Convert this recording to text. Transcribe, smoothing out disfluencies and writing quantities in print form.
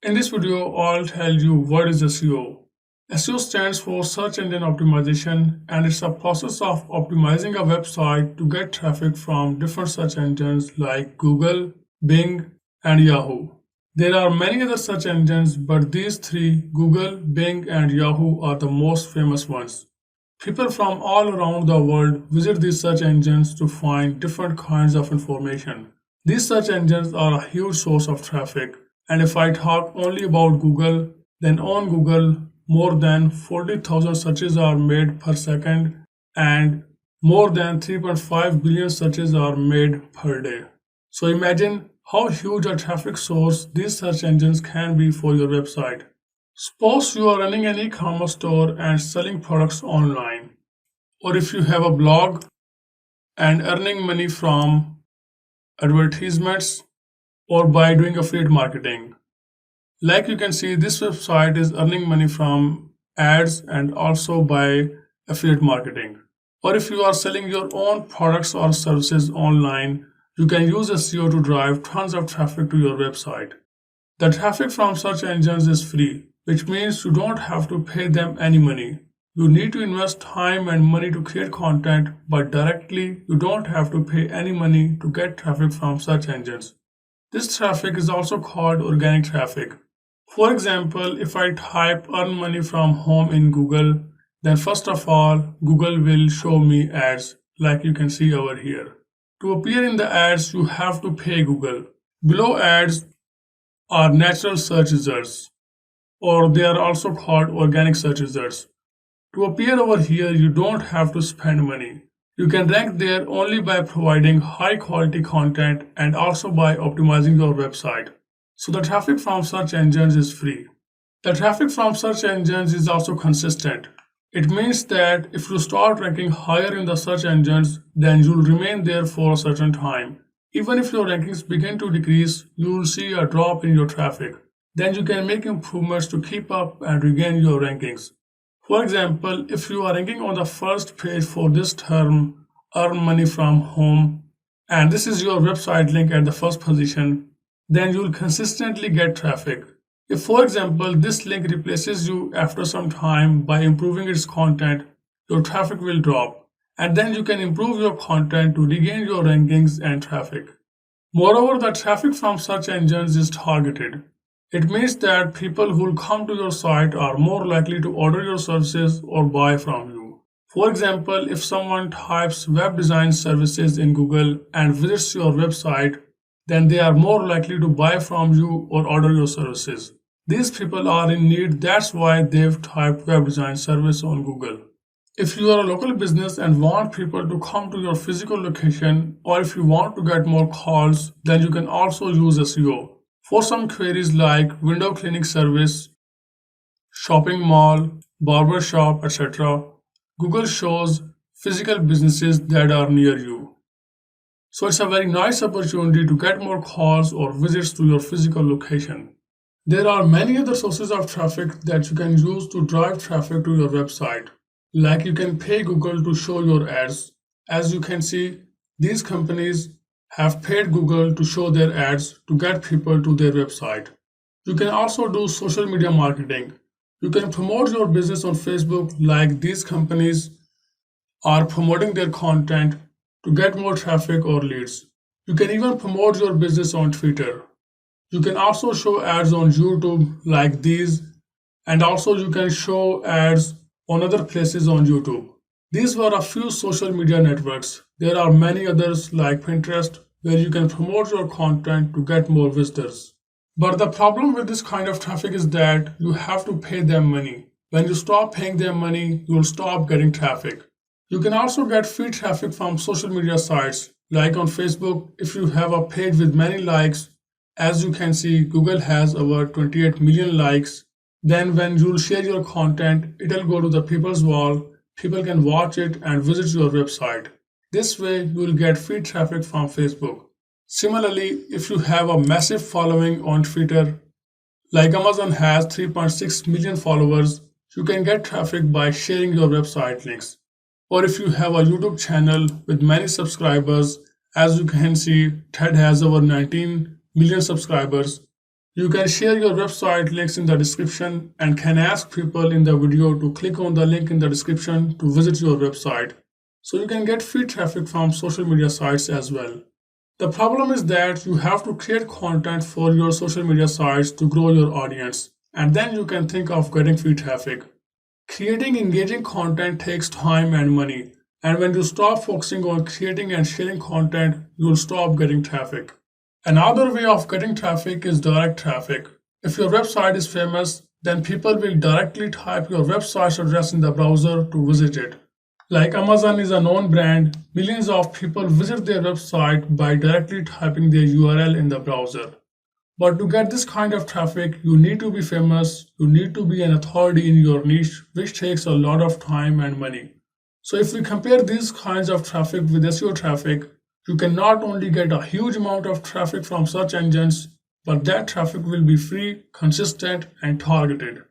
In this video, I'll tell you what is SEO. SEO stands for Search Engine Optimization, and it's a process of optimizing a website to get traffic from different search engines like Google, Bing, and Yahoo. There are many other search engines, but these three, Google, Bing, and Yahoo, are the most famous ones. People from all around the world visit these search engines to find different kinds of information. These search engines are a huge source of traffic, and if I talk only about Google, then on Google, more than 40,000 searches are made per second, and more than 3.5 billion searches are made per day. So imagine how huge a traffic source these search engines can be for your website. Suppose you are running an e-commerce store and selling products online, or if you have a blog and earning money from advertisements or by doing affiliate marketing. Like you can see, this website is earning money from ads and also by affiliate marketing. Or if you are selling your own products or services online, you can use SEO to drive tons of traffic to your website. The traffic from search engines is free, which means you don't have to pay them any money. You need to invest time and money to create content, but directly you don't have to pay any money to get traffic from search engines. This traffic is also called organic traffic. For example, if I type earn money from home in Google, then first of all, Google will show me ads like you can see over here. To appear in the ads, you have to pay Google. Below ads are natural search results, or they are also called organic search results. To appear over here, you don't have to spend money. You can rank there only by providing high quality content and also by optimizing your website. So the traffic from search engines is free. The traffic from search engines is also consistent. It means that if you start ranking higher in the search engines, then you'll remain there for a certain time. Even if your rankings begin to decrease, you will see a drop in your traffic. Then you can make improvements to keep up and regain your rankings. For example, if you are ranking on the first page for this term, earn money from home, and this is your website link at the first position, then you'll consistently get traffic. If, for example, this link replaces you after some time by improving its content, your traffic will drop, and then you can improve your content to regain your rankings and traffic. Moreover, the traffic from search engines is targeted. It means that people who will come to your site are more likely to order your services or buy from you. For example, if someone types web design services in Google and visits your website, then they are more likely to buy from you or order your services. These people are in need, that's why they've typed web design service on Google. If you are a local business and want people to come to your physical location, or if you want to get more calls, then you can also use SEO. For some queries like window cleaning service, shopping mall, barber shop, etc., Google shows physical businesses that are near you. So it's a very nice opportunity to get more calls or visits to your physical location. There are many other sources of traffic that you can use to drive traffic to your website. Like you can pay Google to show your ads. As you can see, these companies have paid Google to show their ads to get people to their website. You can also do social media marketing. You can promote your business on Facebook like these companies are promoting their content to get more traffic or leads. You can even promote your business on Twitter. You can also show ads on YouTube like these, and also you can show ads on other places on YouTube. These were a few social media networks. There are many others like Pinterest where you can promote your content to get more visitors. But the problem with this kind of traffic is that you have to pay them money. When you stop paying them money, you will stop getting traffic. You can also get free traffic from social media sites like on Facebook. If you have a page with many likes, as you can see, Google has over 28 million likes. Then when you'll share your content, it'll go to the people's wall. People can watch it and visit your website. This way, you will get free traffic from Facebook. Similarly, if you have a massive following on Twitter, like Amazon has 3.6 million followers, you can get traffic by sharing your website links. Or if you have a YouTube channel with many subscribers, as you can see, Ted has over 19 million subscribers, You can share your website links in the description and can ask people in the video to click on the link in the description to visit your website. So you can get free traffic from social media sites as well. The problem is that you have to create content for your social media sites to grow your audience, and then you can think of getting free traffic. Creating engaging content takes time and money, and when you stop focusing on creating and sharing content, you'll stop getting traffic. Another way of getting traffic is direct traffic. If your website is famous, then people will directly type your website's address in the browser to visit it. Like Amazon is a known brand, millions of people visit their website by directly typing their URL in the browser. But to get this kind of traffic, you need to be famous, you need to be an authority in your niche, which takes a lot of time and money. So if we compare these kinds of traffic with SEO traffic, you can not only get a huge amount of traffic from search engines, but that traffic will be free, consistent, and targeted.